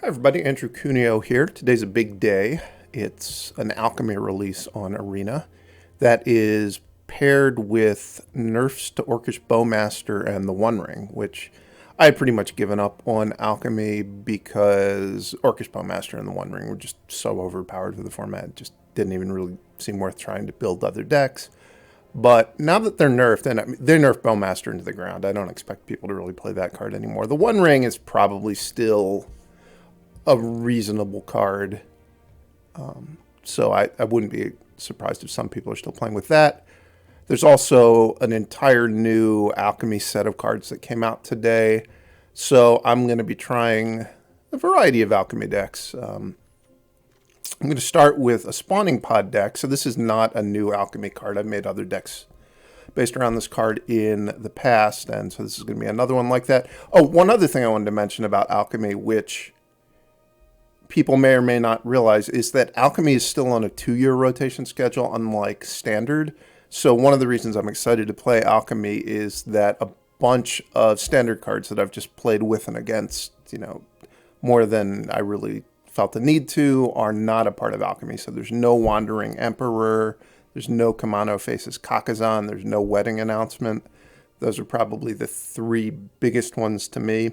Hi everybody, Andrew Cuneo here. Today's a big day. It's an Alchemy release on Arena that is paired with nerfs to Orcish Bowmaster and the One Ring, which I had pretty much given up on Alchemy because Orcish Bowmaster and the One Ring were just so overpowered for the format. It just didn't even really seem worth trying to build other decks. But now that they're nerfed, and they nerfed Bowmaster into the ground, I don't expect people to really play that card anymore. The One Ring is probably still a reasonable card. So I wouldn't be surprised if some people are still playing with that. There's also an entire new Alchemy set of cards that came out today. So I'm going to be trying a variety of Alchemy decks. I'm going to start with a Spawning Pod deck. So this is not a new Alchemy card. I've made other decks based around this card in the past, and so this is going to be another one like that. Oh, one other thing I wanted to mention about Alchemy, which people may or may not realize, is that Alchemy is still on a 2-year rotation schedule, unlike Standard. So one of the reasons I'm excited to play Alchemy is that a bunch of Standard cards that I've just played with and against, more than I really felt the need to, are not a part of Alchemy. So there's no Wandering Emperor, there's no Kamano Faces Kakazan, there's no Wedding Announcement. Those are probably the 3 biggest ones to me.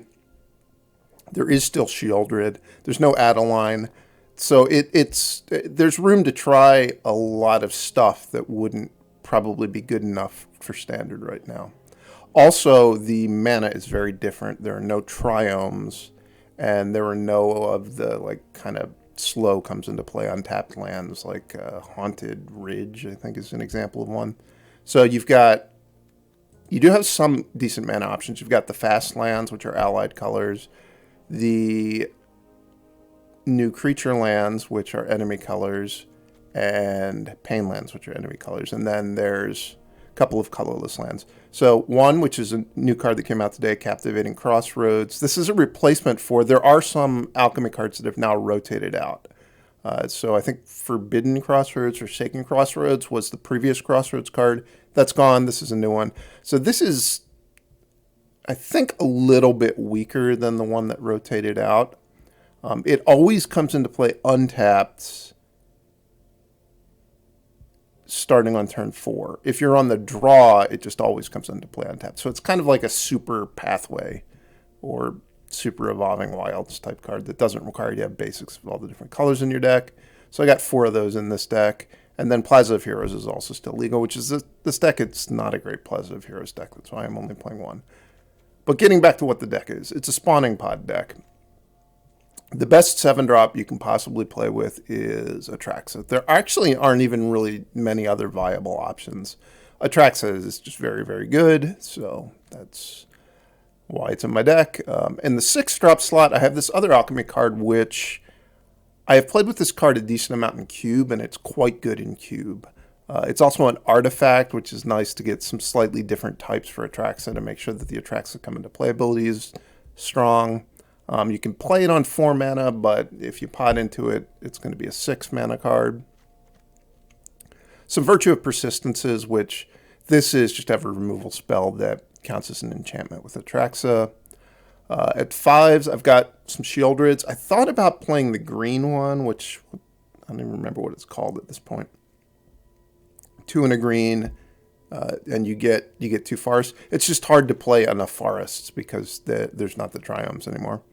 There is still Sheoldred. There's no Adeline. So there's room to try a lot of stuff that wouldn't probably be good enough for Standard right now. Also, the mana is very different. There are no Triomes, and there are no of the kind of slow comes into play on tapped lands, like Haunted Ridge, I think is an example of one. So you do have some decent mana options. You've got the fast lands, which are allied colors, the new creature lands, which are enemy colors, and pain lands, which are enemy colors. And then there's a couple of colorless lands. So one, which is a new card that came out today, Captivating Crossroads. This is a replacement for, there are some Alchemy cards that have now rotated out. So I think Forbidden Crossroads or Shaken Crossroads was the previous Crossroads card. That's gone. This is a new one. So this is, I think, a little bit weaker than the one that rotated out. It always comes into play untapped starting on turn 4. If you're on the draw, it just always comes into play untapped. So it's kind of like a super pathway or super evolving wilds type card that doesn't require you to have basics of all the different colors in your deck. So I got 4 of those in this deck. And then Plaza of Heroes is also still legal, which is this deck. It's not a great Plaza of Heroes deck. That's why I'm only playing 1. But getting back to what the deck is, it's a Spawning Pod deck. The best 7-drop you can possibly play with is Atraxa. There actually aren't even really many other viable options. Atraxa is just very, very good, so that's why it's in my deck. In the 6-drop slot, I have this other Alchemy card, which I have played with this card a decent amount in Cube, and it's quite good in Cube. It's also an artifact, which is nice to get some slightly different types for Atraxa to make sure that the Atraxa come into play ability is strong. You can play it on 4 mana, but if you pot into it, it's going to be a 6 mana card. Some Virtue of Persistences, which this is just have a removal spell that counts as an enchantment with Atraxa. At 5s, I've got some Sheoldreds. I thought about playing the green one, which I don't even remember what it's called at this point. 2 and a green, and you get 2 forests. It's just hard to play enough forests because there's not the Triomes anymore.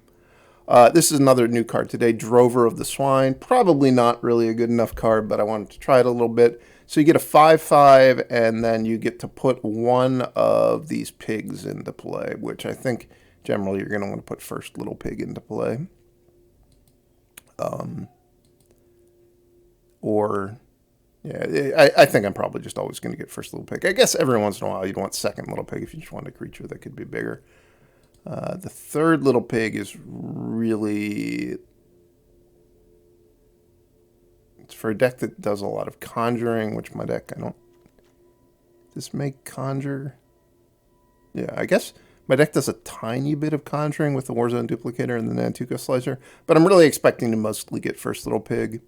This is another new card today, Drover of the Swine. Probably not really a good enough card, but I wanted to try it a little bit. So you get a 5/5, and then you get to put 1 of these pigs into play, which I think generally you're going to want to put first little pig into play. Yeah, I think I'm probably just always going to get first little pig. I guess every once in a while you'd want second little pig if you just want a creature that could be bigger. The 3rd little pig is really... It's for a deck that does a lot of conjuring, which my deck, I don't... Does this make conjure? Yeah, I guess my deck does a tiny bit of conjuring with the Warzone Duplicator and the Nantuko Slicer, but I'm really expecting to mostly get first little pig.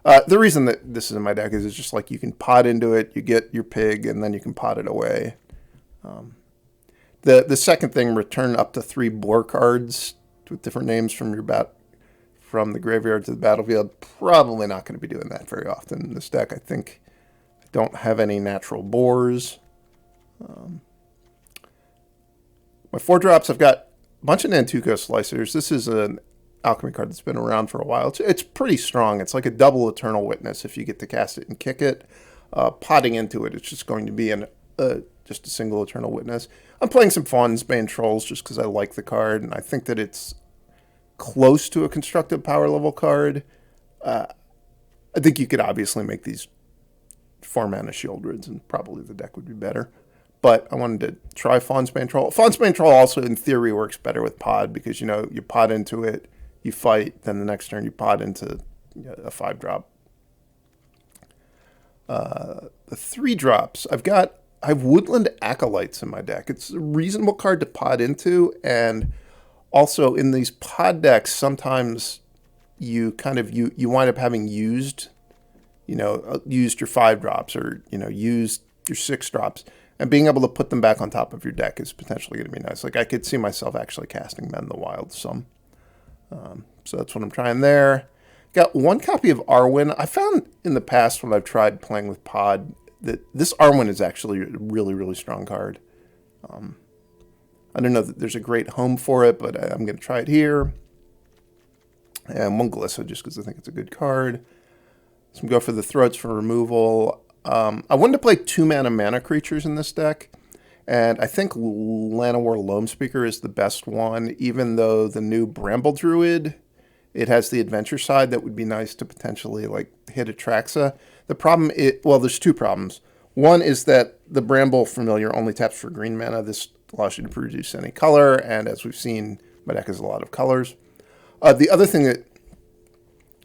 The reason that this is in my deck is it's just like you can pot into it, you get your pig, and then you can pot it away. The second thing, return up to 3 Boar cards with different names from your from the graveyard to the battlefield. Probably not going to be doing that very often in this deck. I think I don't have any natural boars. My 4-drops, I've got a bunch of Nantuko Slicers. This is an Alchemy card that's been around for a while. It's pretty strong. It's like a double Eternal Witness if you get to cast it and kick it. Potting into it, it's just going to be just a single Eternal Witness. I'm playing some Faunsbane Trolls just because I like the card, and I think that it's close to a constructed power level card. I think you could obviously make these 4-mana Sheoldreds, and probably the deck would be better. But I wanted to try Faunsbane Troll. Faunsbane Troll also, in theory, works better with Pod because, you know, you pod into it, you fight, then the next turn you pod into a 5-drop. The 3-drops, I have Woodland Acolytes in my deck. It's a reasonable card to pod into, and also in these pod decks, sometimes you you wind up having used your 5-drops or, used your 6-drops, and being able to put them back on top of your deck is potentially going to be nice. Like, I could see myself actually casting Men in the Wild some. So that's what I'm trying there. Got 1 copy of Arwen. I found in the past when I've tried playing with Pod that this Arwen is actually a really, really strong card. I don't know that there's a great home for it, but I'm going to try it here. And 1 Glissa just because I think it's a good card. So I'm going to go for the Throats for removal. I wanted to play 2-mana mana creatures in this deck, and I think Llanowar Loamspeaker is the best one, even though the new Bramble Druid, it has the adventure side that would be nice to potentially hit Atraxa. The problem there's 2 problems. One is that the Bramble Familiar only taps for green mana. This allows you to produce any color, and as we've seen, my deck has a lot of colors. The other thing that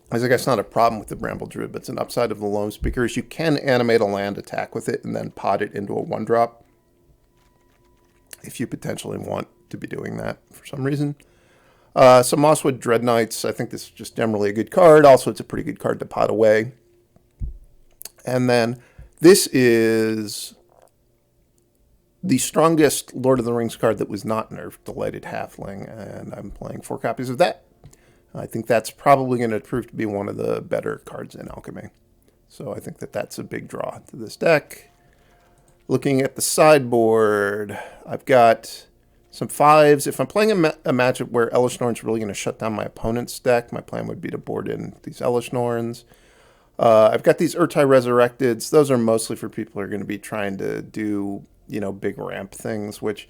I guess not a problem with the Bramble Druid, but it's an upside of the Loamspeaker, is you can animate a land, attack with it, and then pod it into a 1-drop if you potentially want to be doing that for some reason. Some Mosswood Dreadknights. I think this is just generally a good card. Also, it's a pretty good card to pot away. And then this is the strongest Lord of the Rings card that was not nerfed, Delighted Halfling, and I'm playing 4 copies of that. I think that's probably going to prove to be one of the better cards in Alchemy. So I think that that's a big draw to this deck. Looking at the sideboard, I've got some 5s. If I'm playing a matchup where Elesh Norn's really going to shut down my opponent's deck, my plan would be to board in these Elesh Norns. I've got these Urtai Resurrecteds. Those are mostly for people who are going to be trying to do, big ramp things, which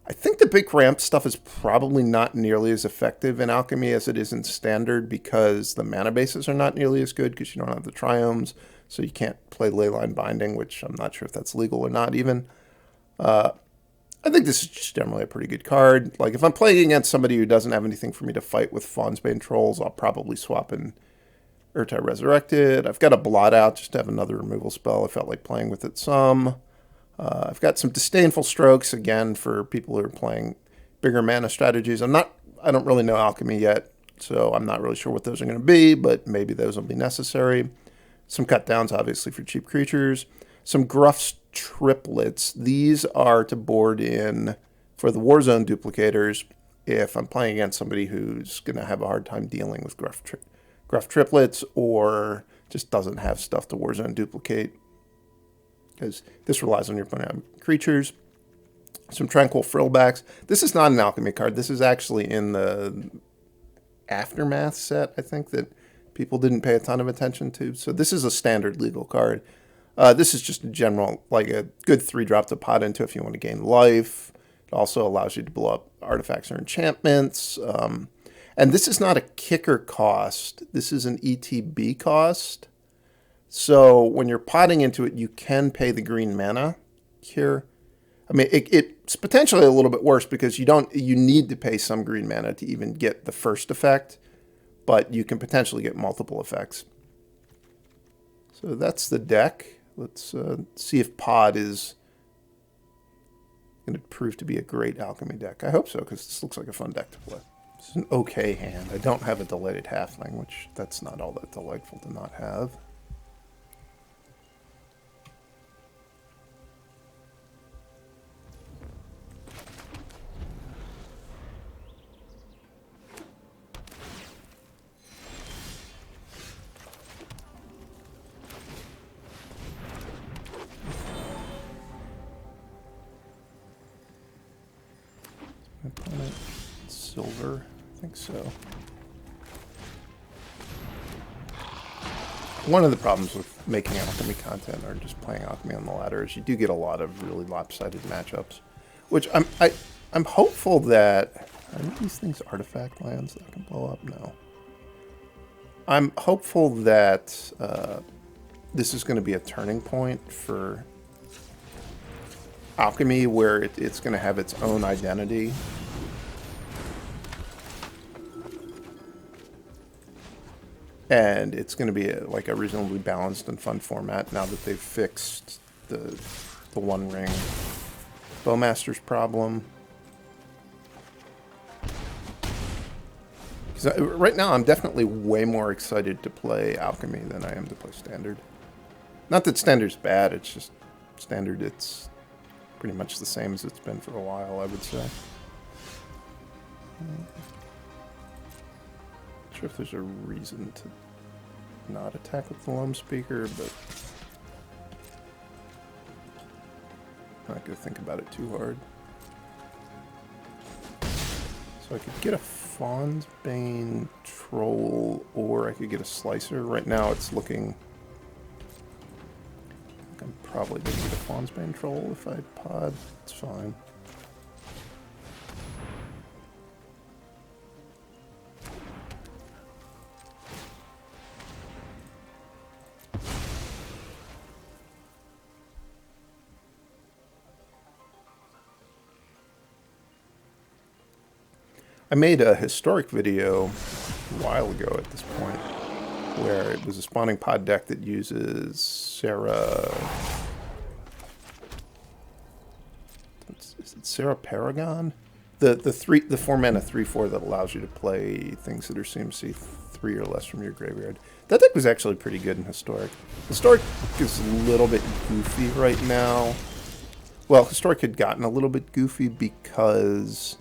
I think the big ramp stuff is probably not nearly as effective in Alchemy as it is in Standard because the mana bases are not nearly as good because you don't have the Triomes, so you can't play Leyline Binding, which I'm not sure if that's legal or not even. I think this is just generally a pretty good card. Like, if I'm playing against somebody who doesn't have anything for me to fight with Faunsbane Trolls, I'll probably swap in Urtai Resurrected. I've got a Blot Out just to have another removal spell. I felt like playing with it some. I've got some Disdainful Strokes, again, for people who are playing bigger mana strategies. I don't really know Alchemy yet, so I'm not really sure what those are going to be, but maybe those will be necessary. Some cut downs, obviously, for cheap creatures. Some Gruff Triplets. These are to board in for the Warzone Duplicators if I'm playing against somebody who's going to have a hard time dealing with Gruff Triplets or just doesn't have stuff to Warzone Duplicate, because this relies on your putting out creatures. Some Tranquil Frillbacks. This is not an Alchemy card. This is actually in the Aftermath set, I think, that people didn't pay a ton of attention to. So this is a standard legal card. This is just a general, like a good 3-drop to pot into if you want to gain life. It also allows you to blow up artifacts or enchantments. And this is not a kicker cost. This is an ETB cost. So when you're potting into it, you can pay the green mana here. I mean, it's potentially a little bit worse because you need to pay some green mana to even get the first effect, but you can potentially get multiple effects. So that's the deck. Let's see if Pod is going to prove to be a great Alchemy deck. I hope so, because this looks like a fun deck to play. This is an okay hand. I don't have a Delighted Halfling, which that's not all that delightful to not have. silver? I think so. One of the problems with making Alchemy content or just playing Alchemy on the ladder is you do get a lot of really lopsided matchups, which I'm hopeful that... Are these things artifact lands that I can blow up? No. I'm hopeful that this is going to be a turning point for Alchemy, where it's going to have its own identity. And it's going to be like a reasonably balanced and fun format now that they've fixed the One Ring Bowmaster's problem. Right now, I'm definitely way more excited to play Alchemy than I am to play Standard. Not that Standard's bad, it's just Standard, it's pretty much the same as it's been for a while, I would say. Not sure if there's a reason to not attack with the Loamspeaker, but I'm not going to think about it too hard. So I could get a Faunsbane Troll, or I could get a Slicer. Right now it's looking... I think I'm probably going to get a Faunsbane Troll if I pod. It's fine. I made a historic video a while ago at this point, where it was a spawning pod deck that uses Sarah... Is it Sarah Paragon? The 4-mana 3/4 that allows you to play things that are CMC 3 or less from your graveyard. That deck was actually pretty good in Historic. Historic is a little bit goofy right now. Well, Historic had gotten a little bit goofy because...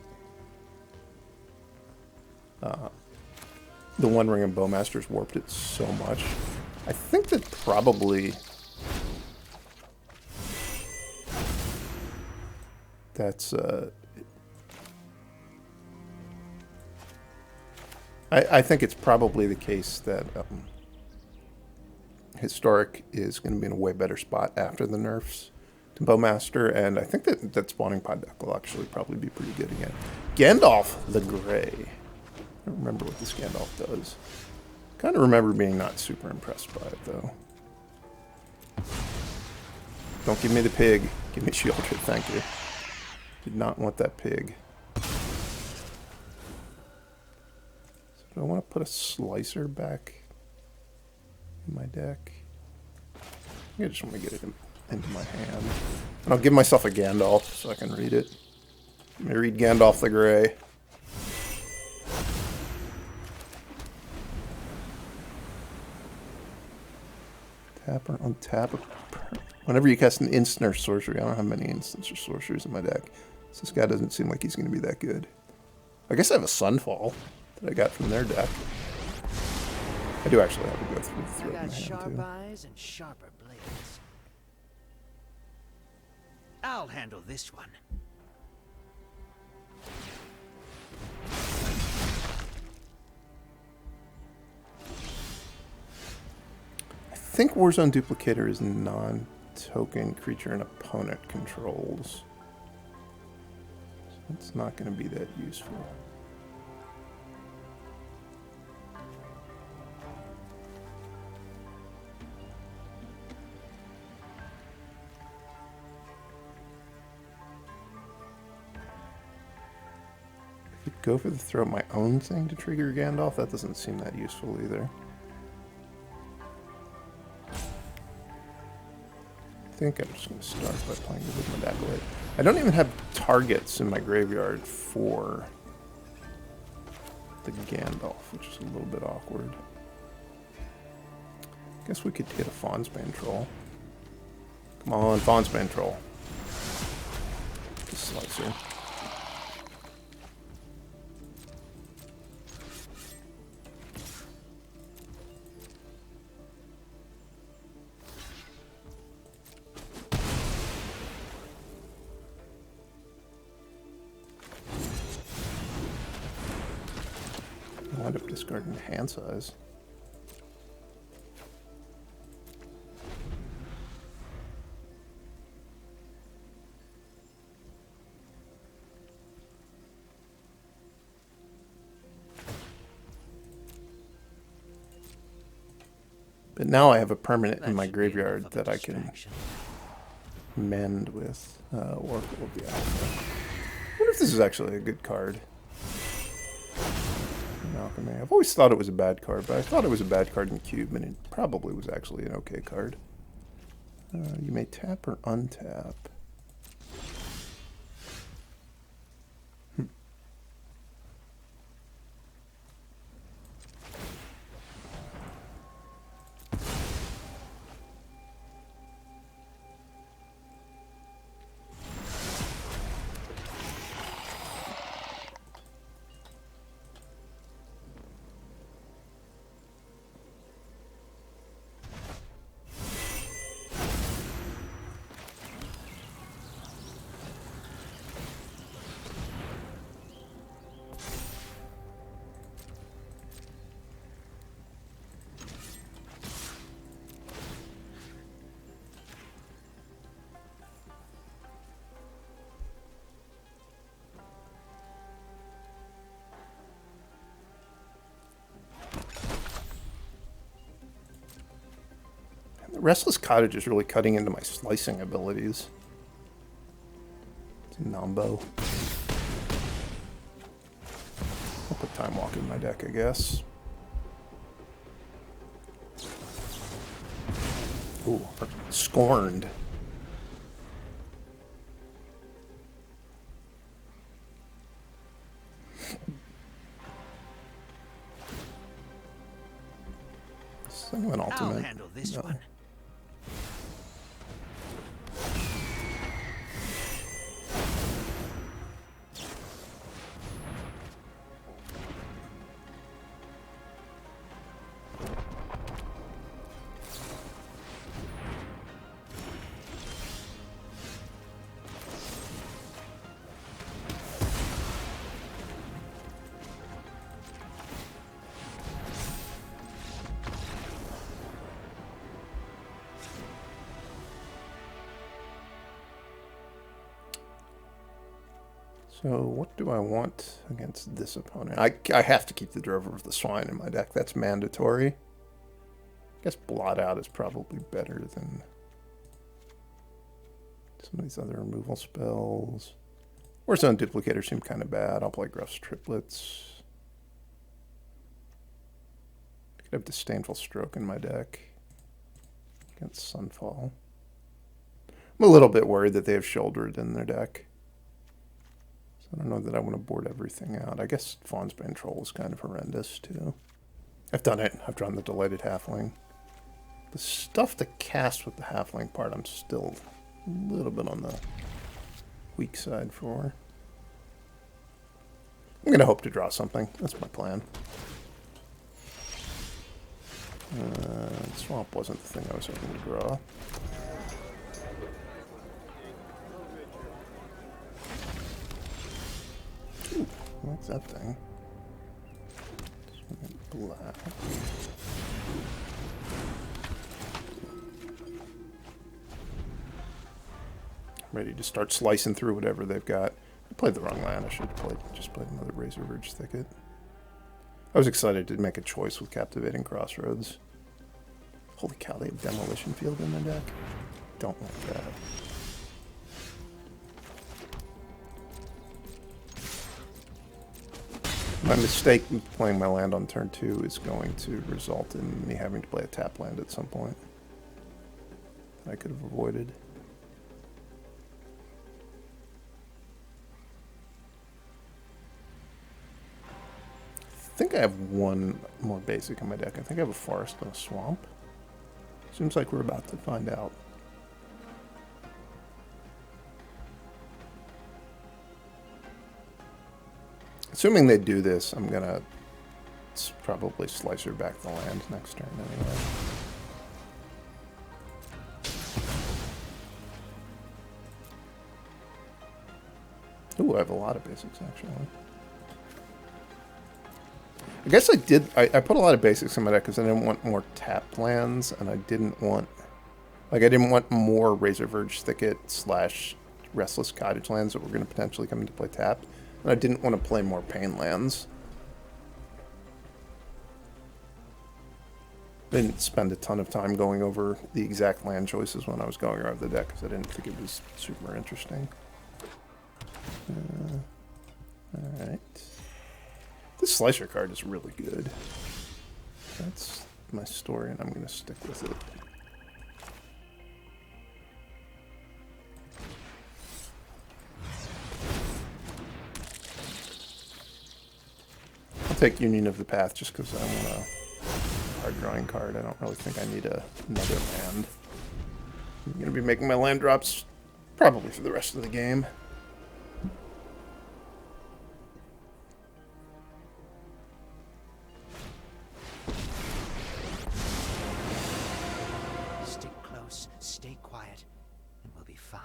the One Ring and Bowmasters warped it so much. I think that probably that's I think it's probably the case that Historic is going to be in a way better spot after the nerfs to Bowmaster, and I think that spawning pod deck will actually probably be pretty good again. Gandalf the Grey. I don't remember what this Gandalf does. Kind of remember being not super impressed by it, though. Don't give me the pig. Give me Sheoldred, thank you. Did not want that pig. So do I want to put a Slicer back in my deck? I just want to get it into my hand. And I'll give myself a Gandalf so I can read it. Let me read Gandalf the Grey. Tap or untap. Whenever you cast an instant or sorcery, I don't have many instants or sorceries in my deck. So this guy doesn't seem like he's going to be that good. I guess I have a Sunfall that I got from their deck. I do actually have to go through the throat in my hand, sharp too. eyes and sharper blades. I'll handle this one. I think Warzone Duplicator is non-token creature an opponent controls. So it's not going to be that useful. I could go for the throw my own thing to trigger Gandalf. That doesn't seem that useful either. I think I'm just going to start by playing the Woodland Acolyte. I don't even have targets in my graveyard for the Gandalf, which is a little bit awkward. I guess we could hit a Faunsbane Troll. Come on, Faunsbane Troll. The Slicer. discarding hand size. But now I have a permanent in my graveyard that I can mend with Oracle of the Alpha. I wonder if this is actually a good card. Alchemy. I've always thought it was a bad card, but I thought it was a bad card in Cube, and it probably was actually an okay card. You may tap or untap. Restless Cottage is really cutting into my slicing abilities. It's a Nambo. I'll put Time Walk in my deck, I guess. Ooh, Scorned. Think of an ultimate. I'll handle this one. So what do I want against this opponent? I have to keep the Drover of the Swine in my deck. That's mandatory. I guess Blot Out is probably better than some of these other removal spells. Warzone Duplicator seem kind of bad. I'll play Gruff Triplets. I could have Disdainful Stroke in my deck against Sunfall. I'm a little bit worried that they have Sheoldred in their deck. I don't know that I want to board everything out. I guess Faunsbane Troll is kind of horrendous, too. I've done it. I've drawn the Delighted Halfling. The stuff to cast with the Halfling part, I'm still a little bit on the weak side for. I'm going to hope to draw something. That's my plan. Swamp wasn't the thing I was hoping to draw. Ooh, what's that thing? Black. Ready to start slicing through whatever they've got. I played the wrong land. I should have just played another Razorverge Thicket. I was excited to make a choice with Captivating Crossroads. Holy cow, they have Demolition Field in their deck. Don't like that. My mistake in playing my land on turn 2 is going to result in me having to play a tap land at some point. I could have avoided. I think I have one more basic in my deck. I think I have a forest and a swamp. Seems like we're about to find out. Assuming they do this, I'm gonna probably Slicer back the land next turn anyway. Ooh, I have a lot of basics actually. I guess I did. I put a lot of basics in my deck because I didn't want more tap lands, and I didn't want, like, I didn't want more Razorverge Thicket / Restless Cottage lands that were going to potentially come into play tapped, and I didn't want to play more pain lands. I didn't spend a ton of time going over the exact land choices when I was going around the deck because I didn't think it was super interesting. Alright. This Slicer card is really good. That's my story, and I'm going to stick with it. I'll take Union of the Path just because I want a card drawing card. I don't really think I need another land. I'm going to be making my land drops probably for the rest of the game. Stay quiet, and we'll be fine.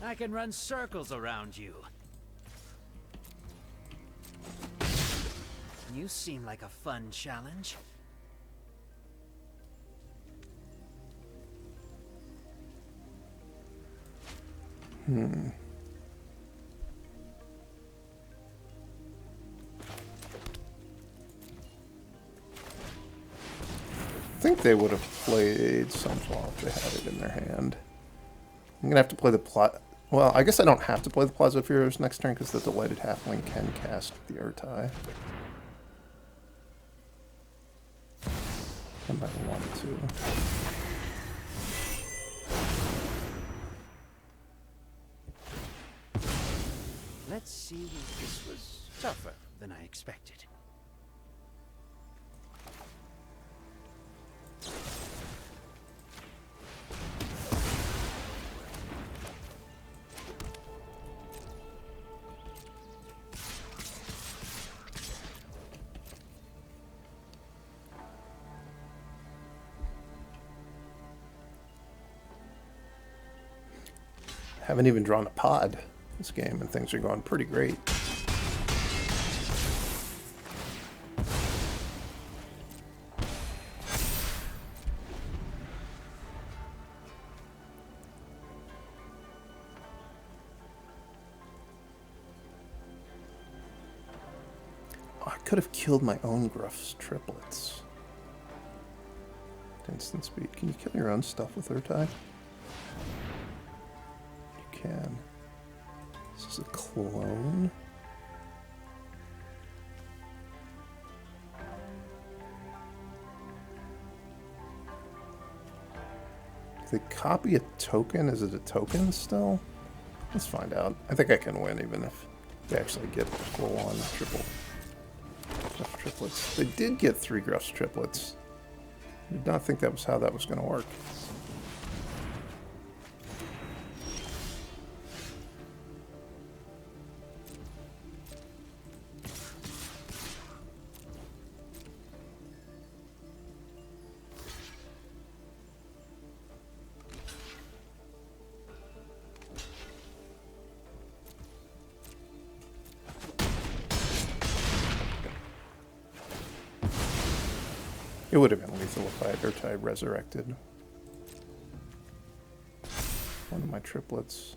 I can run circles around you. You seem like a fun challenge. I think they would have played Sunfall if they had it in their hand. I'm going to have to play the Well, I guess I don't have to play the Plaza of Heroes next turn because the Delighted Halfling can cast the Urtai. I might want to. Let's see if this was tougher than I expected. Haven't even drawn a pod this game, and things are going pretty great. Oh, I could have killed my own Gruff's Triplets. Instant speed. Can you kill your own stuff with Urtai? Can. This is a clone. If they copy a token, is it a token still? Let's find out. I think I can win even if they actually get full-on Gruff Triplets. They did get 3 Gruff's Triplets. I did not think that was how that was going to work. It would have been lethal if I had Urtai resurrected one of my triplets.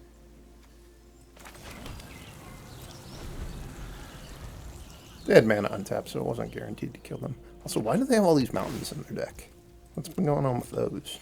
They had mana untapped, so it wasn't guaranteed to kill them. Also, why do they have all these mountains in their deck? What's been going on with those?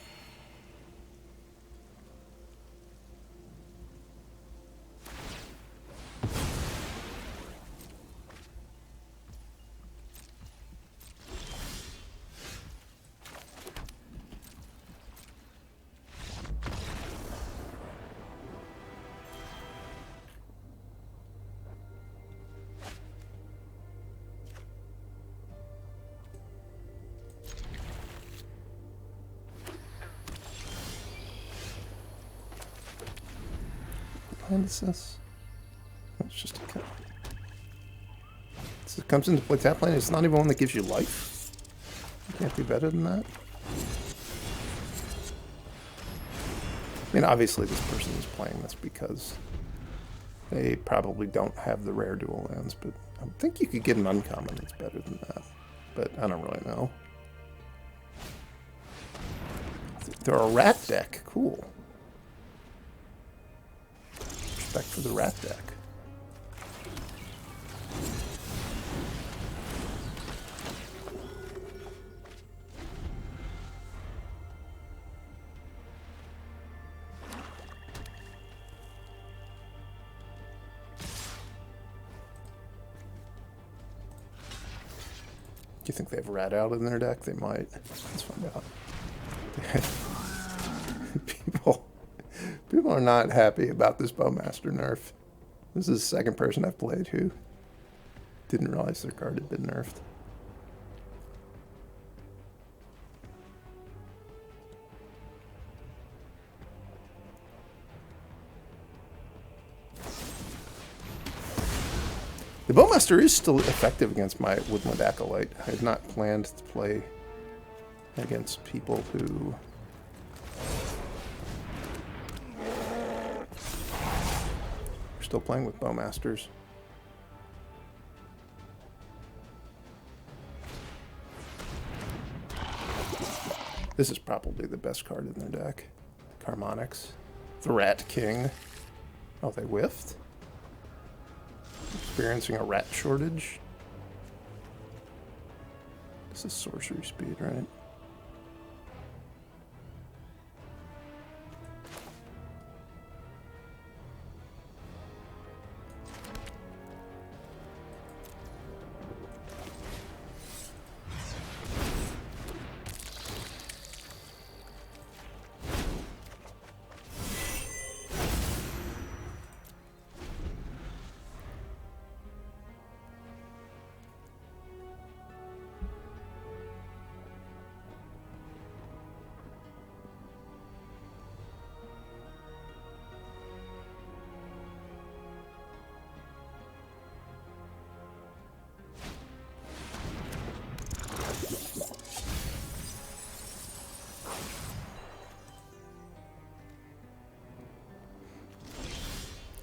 What is this? It's just a cut. So it comes into play tap lane. It's not even one that gives you life. You can't do better than that. I mean, obviously this person is playing this because They probably don't have the rare dual lands, but I think you could get an uncommon that's better than that. But I don't really know. They're a rat deck. Cool. Respect for the rat deck. Do you think they have rat out in their deck? They might. Let's find out. People are not happy about this Bowmaster nerf. This is the second person I've played who didn't realize their card had been nerfed. The Bowmaster is still effective against my Woodland Acolyte. I had not planned to play against people who are still playing with Bowmasters. This is probably the best card in their deck. Carmonix. The Rat King. Oh, they whiffed? Experiencing a rat shortage. This is sorcery speed, right?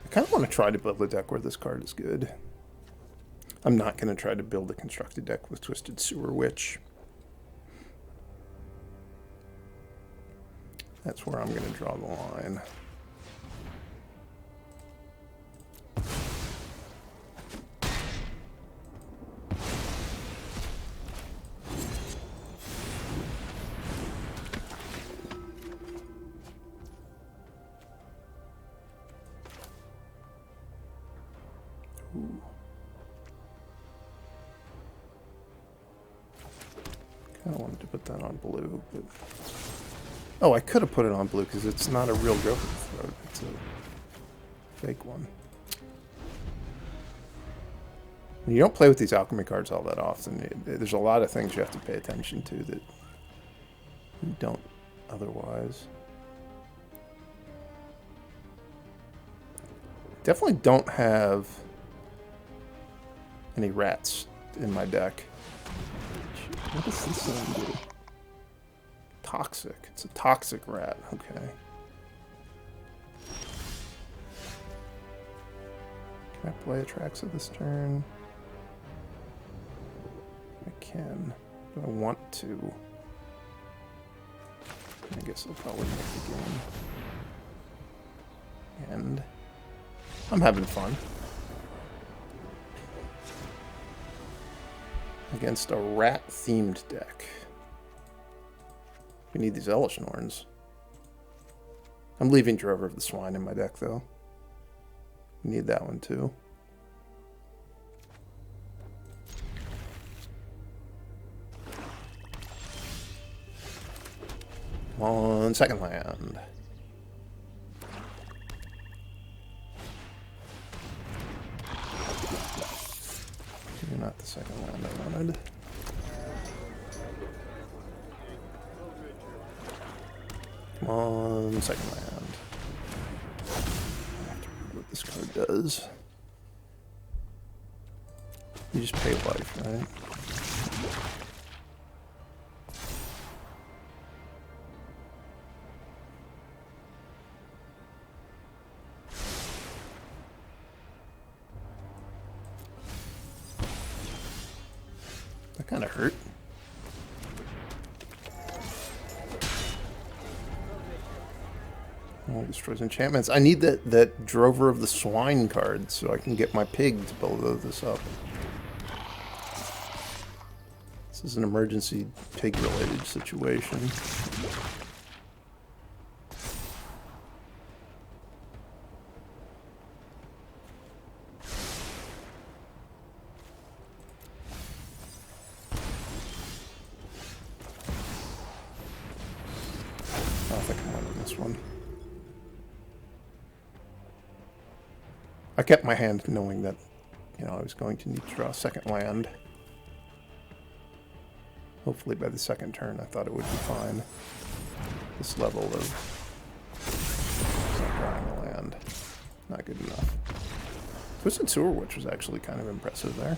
I kind of want to try to build a deck where this card is good. I'm not going to try to build a constructed deck with Twisted Sewer Witch. That's where I'm going to draw the line. I wanted to put that on blue, but... Oh, I could have put it on blue because it's not a real Growth Throat. It's a fake one. And you don't play with these alchemy cards all that often. There's a lot of things you have to pay attention to that you don't otherwise. Definitely don't have any rats in my deck. What does this one do? Toxic. It's a toxic rat. Okay. Can I play Atraxa this turn? I can. Do I want to? I guess I'll probably make the game end. I'm having fun. Against a rat-themed deck. We need these Hellish Norns. I'm leaving Drover of the Swine in my deck, though. We need that one, too. Come on, second land. You're not the second land I wanted. Come on, second land. I have to read what this card does. You just pay life, right? That kind of hurt. Oh, destroys enchantments. I need that Drover of the Swine card so I can get my pig to build this up. This is an emergency pig-related situation. I think I'm winning this one. I kept my hand knowing that, you know, I was going to need to draw a second land. Hopefully by the second turn I thought it would be fine. This level of not drawing a land. Not good enough. Twisted Sewer Witch was actually kind of impressive there.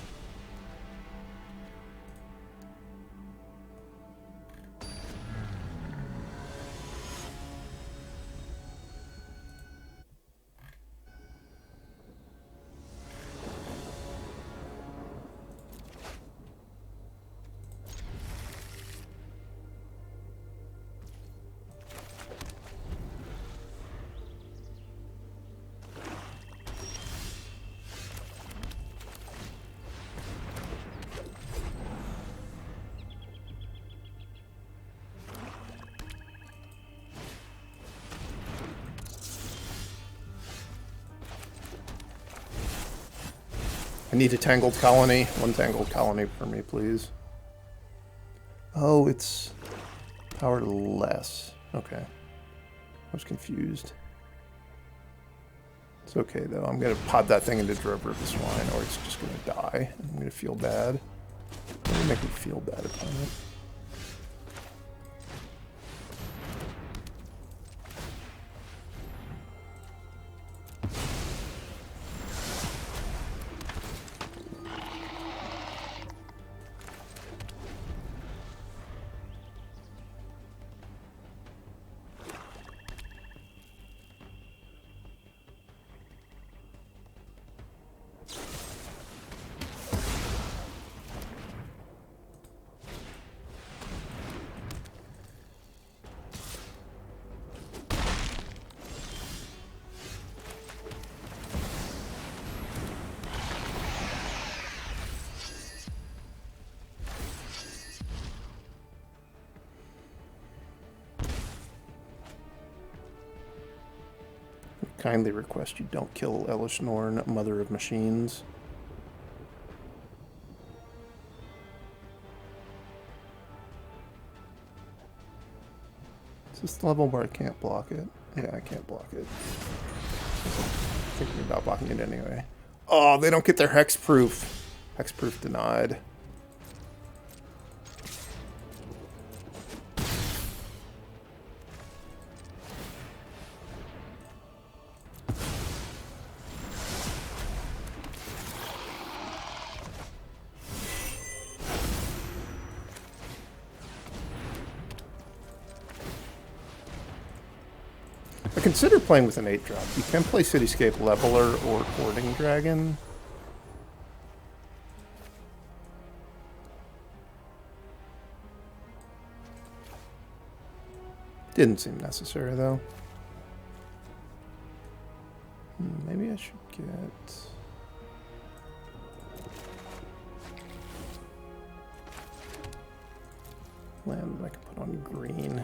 I need a Tangled Colony. One Tangled Colony for me, please. Oh, it's powerless. Okay. I was confused. It's okay, though. I'm going to pod that thing into Drover of the Swine, or it's just going to die. I'm going to feel bad. It's going to make me feel bad about it. Kindly request you don't kill Elish Norn, Mother of Machines. Is this the level where I can't block it? Yeah, I can't block it. I'm thinking about blocking it anyway. Oh, they don't get their hexproof. Hexproof denied. Consider playing with an 8-drop. You can play Cityscape Leveler or Hoarding Dragon. Didn't seem necessary, though. Maybe I should get... land that I can put on green.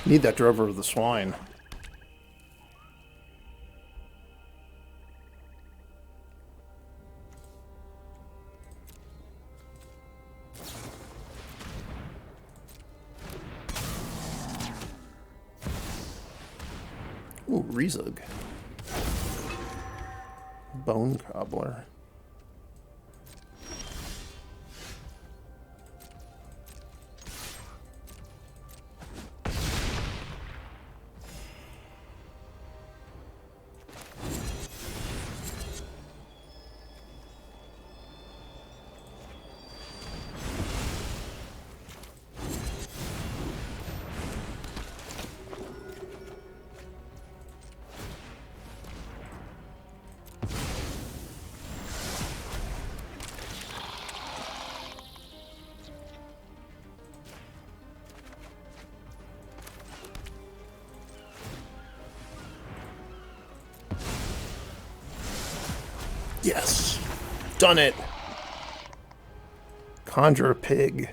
Need that Drover of the Swine. Ooh, Rezug. Bone Cobbler. Yes! Done it! Conjure a pig.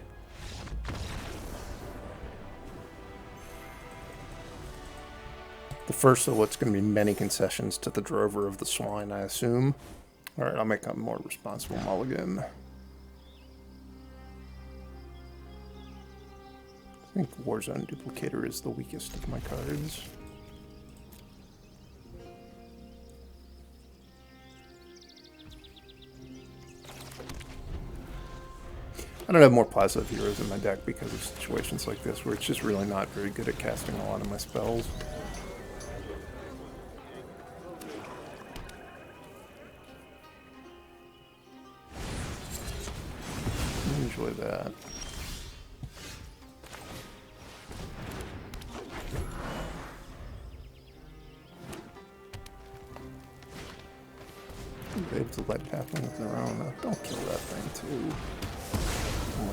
The first of what's going to be many concessions to the drover of the swine, I assume. Alright, I'll make a more responsible mulligan. I think Warzone Duplicator is the weakest of my cards. I don't have more Plaza of Heroes in my deck because of situations like this where it's just really not very good at casting a lot of my spells. Enjoy that. They have Delighted Halfling of their own. Don't kill that thing too.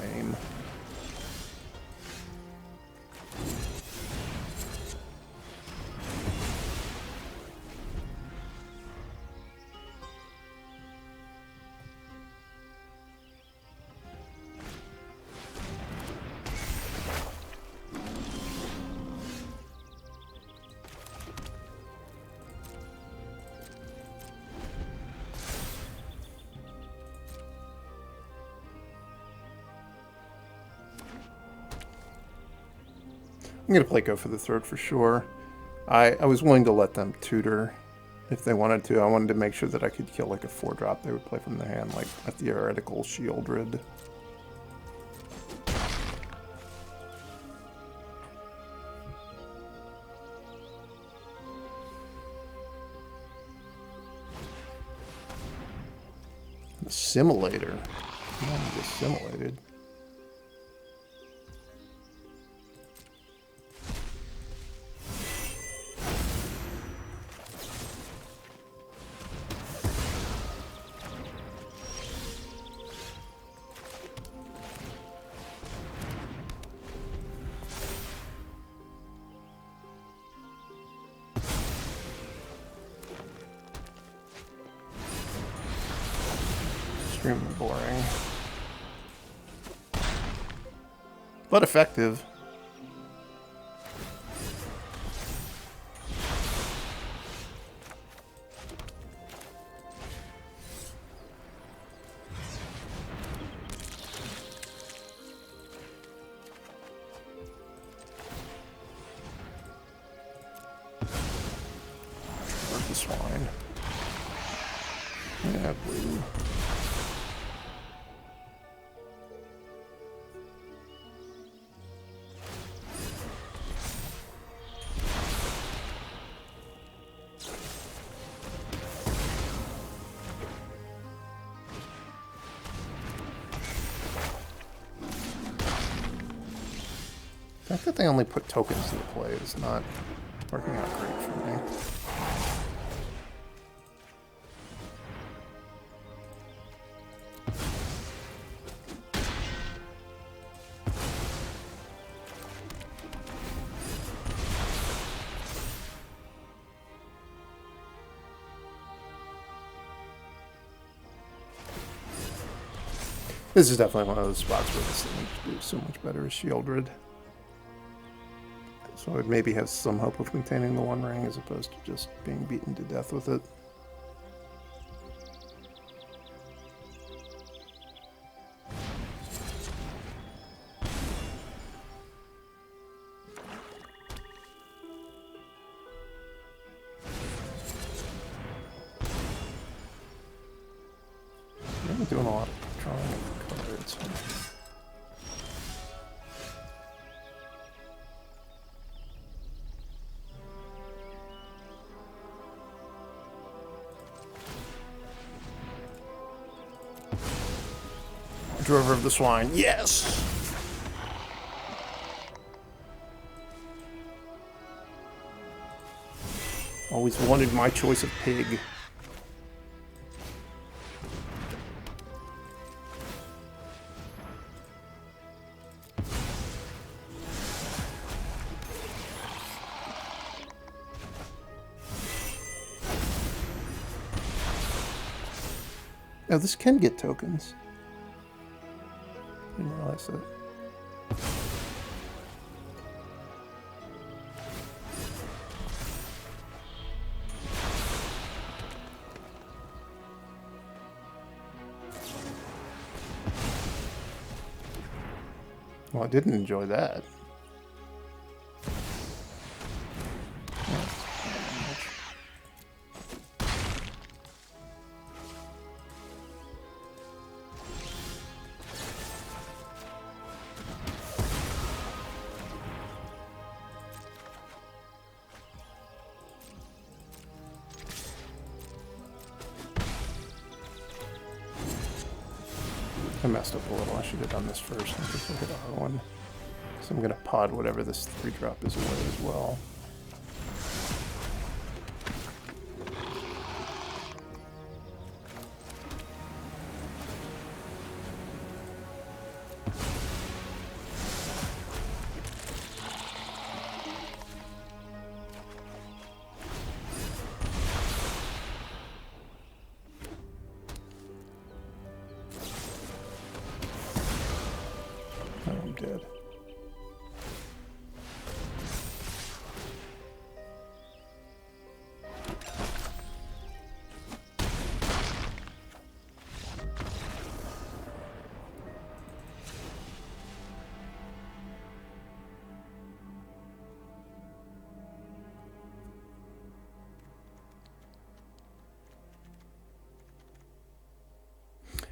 Lame. I'm going to play Go for the Throat for sure. I was willing to let them tutor if they wanted to. I wanted to make sure that I could kill like a 4-drop they would play from their hand, like a theoretical Sheoldred. Assimilator. I want to be assimilated. Extremely boring. But effective. Where's the swine? Yeah, blue. The fact that they only put tokens into play is not working out great for me. This is definitely one of those spots where this thing would do so much better as Sheoldred. So it maybe has some hope of containing the One Ring as opposed to just being beaten to death with it. I'm doing a lot of drawing of cards. Drover of the Swine, yes! Always wanted my choice of pig. Oh, this can get tokens. Didn't realize that. Well, I didn't enjoy that. I messed up a little. I should have done this first. I think I hit Arwen. So I'm going to pod whatever this 3-drop is away as well. I'm dead.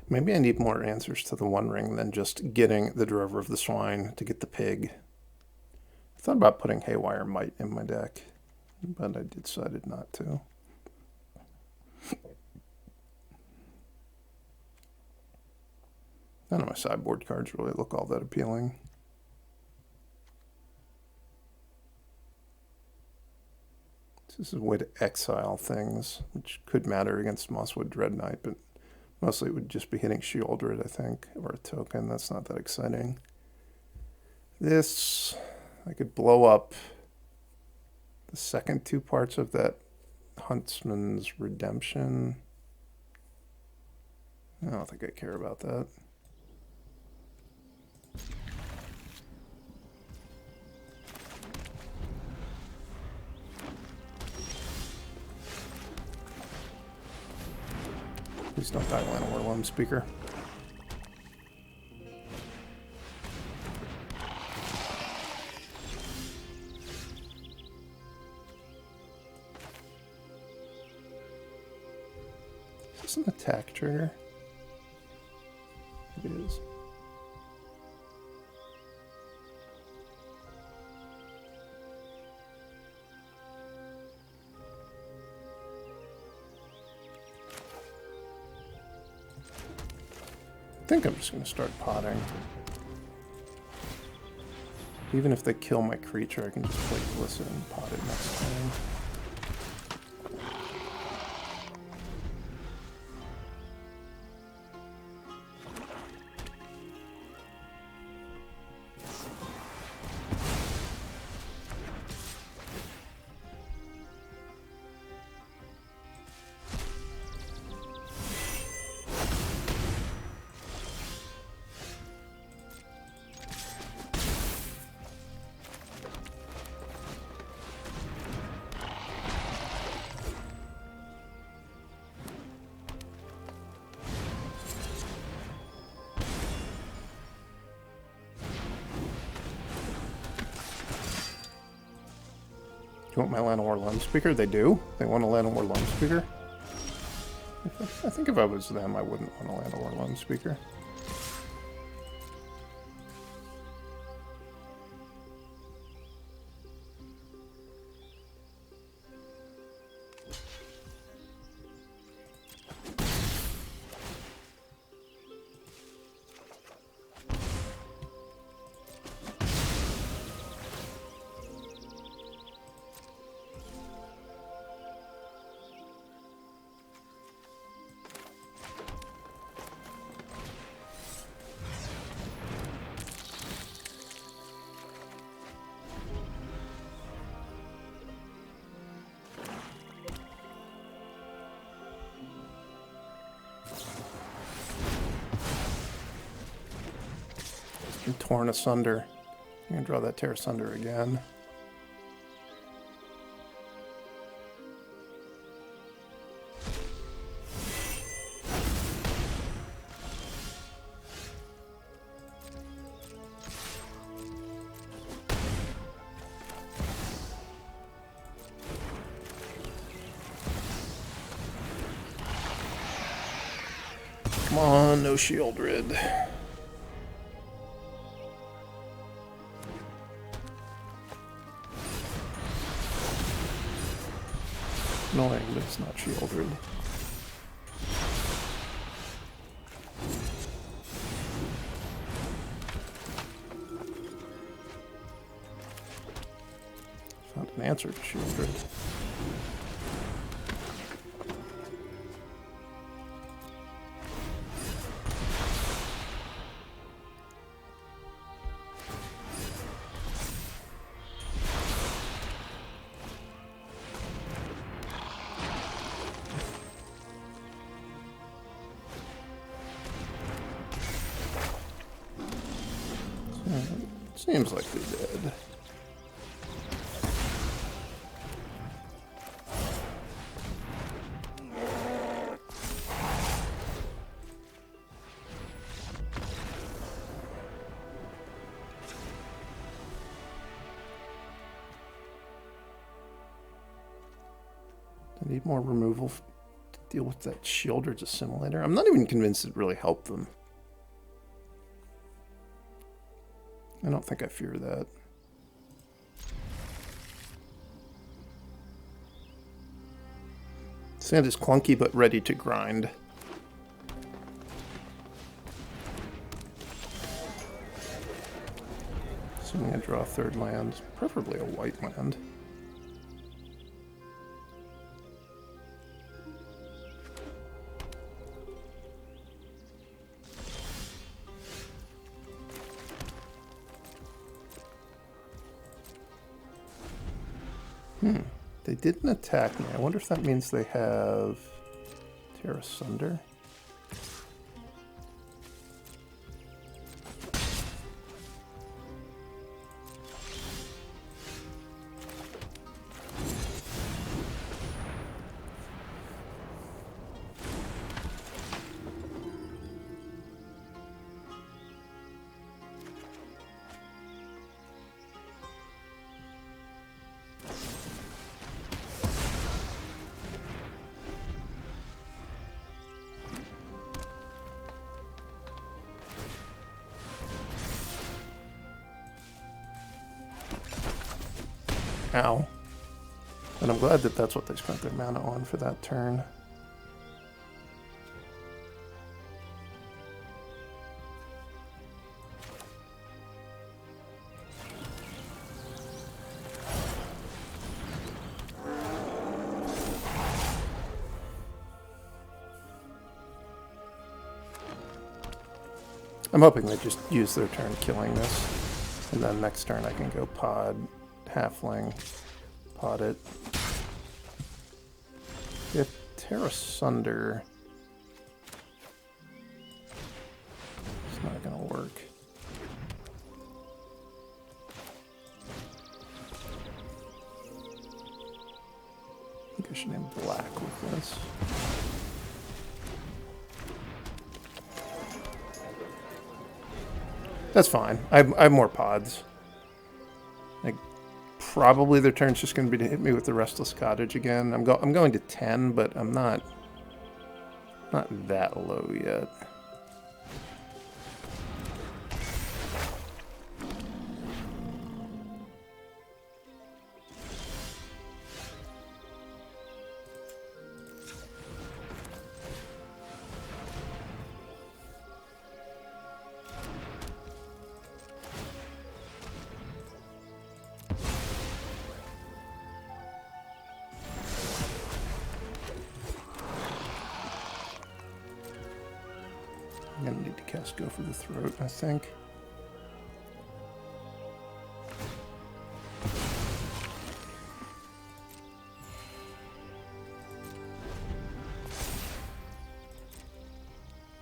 Maybe I need more answers to the One Ring than just getting the Drover of the Swine to get the pig. I thought about putting Haywire Might in my deck, but I decided not to. None of my sideboard cards really look all that appealing. This is a way to exile things, which could matter against Mosswood Dreadknight, but mostly it would just be hitting Sheoldred, I think, or a token. That's not that exciting. This, I could blow up the second 2 parts of that Huntsman's Redemption. I don't think I care about that. Please don't die, Llanowar Loamspeaker. Is this an attack trigger? It is. I think I'm just going to start potting. Even if they kill my creature, I can just play Glissa and pot it next time. Do you want my Llanowar Loamspeaker? They do. They want a Llanowar Loamspeaker. I think if I was them, I wouldn't want a Llanowar Loamspeaker. torn asunder. You're going to draw that tear asunder again. Come on, no Sheoldred. Annoying, but it's not Sheoldred. Found an answer to Sheoldred. Seems like they did. I need more removal to deal with that Sheoldred's Assimilator. I'm not even convinced it really helped them. I don't think I fear that. Sand is clunky but ready to grind. Assuming I draw a third land, preferably a white land. They didn't attack me. I wonder if that means they have tear asunder. Ow. And I'm glad that that's what they spent their mana on for that turn. I'm hoping they just use their turn killing this, and then next turn I can go pod Halfling, pot it. If tear asunder, it's not gonna work. I think I should name black with this. That's fine. I have more pods. Like, probably their turn's just going to be to hit me with the Restless Cottage again. I'm going to 10, but I'm not that low yet. I'm going to need to cast Go for the Throat, I think.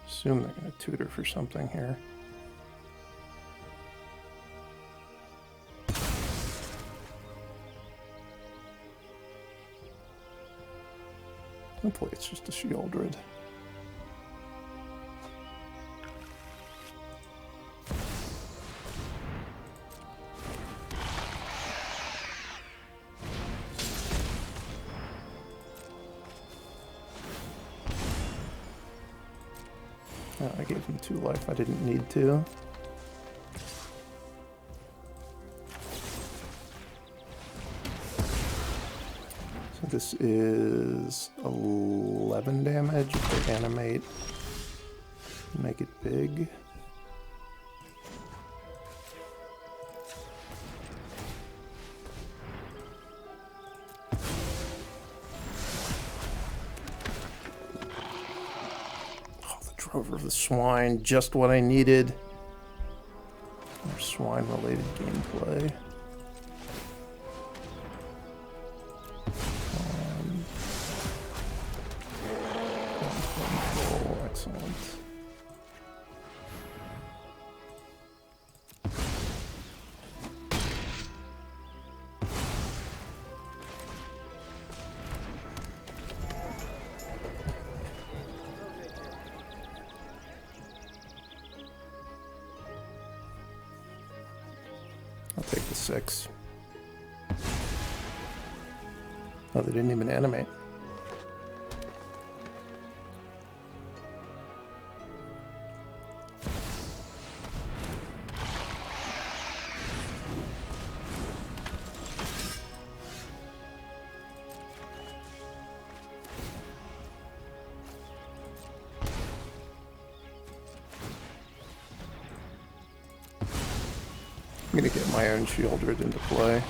Assume they're going to tutor for something here. Hopefully it's just a Sheoldred. Oh, I gave him 2 life. I didn't need to. So this is 11 damage if they animate. Make it big. Over the Swine, just what I needed. More Swine-related gameplay. Excellent. I'll take the 6. Oh, they didn't even animate. I'm going to get my own Sheoldred into play.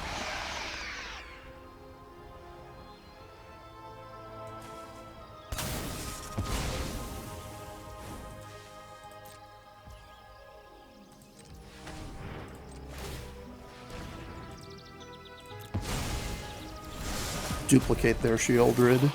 Duplicate their Sheoldred.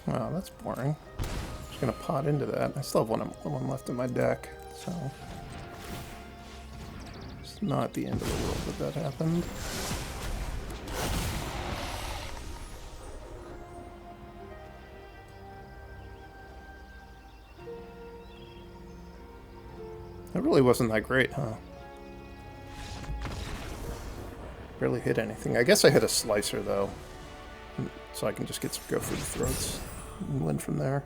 Wow, that's boring. Just gonna pot into that. I still have one left in my deck, so it's not the end of the world that happened. That really wasn't that great, huh? Barely hit anything. I guess I hit a Slicer, though, so I can just get some go for the throats and win from there.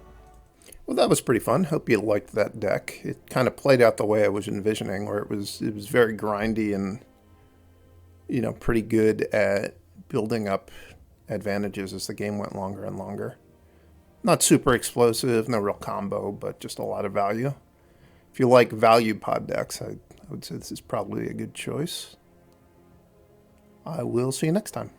Well, that was pretty fun. Hope you liked that deck. It kind of played out the way I was envisioning, where it was very grindy and, you know, pretty good at building up advantages as the game went longer and longer. Not super explosive, no real combo, but just a lot of value. If you like value pod decks, I would say this is probably a good choice. I will see you next time.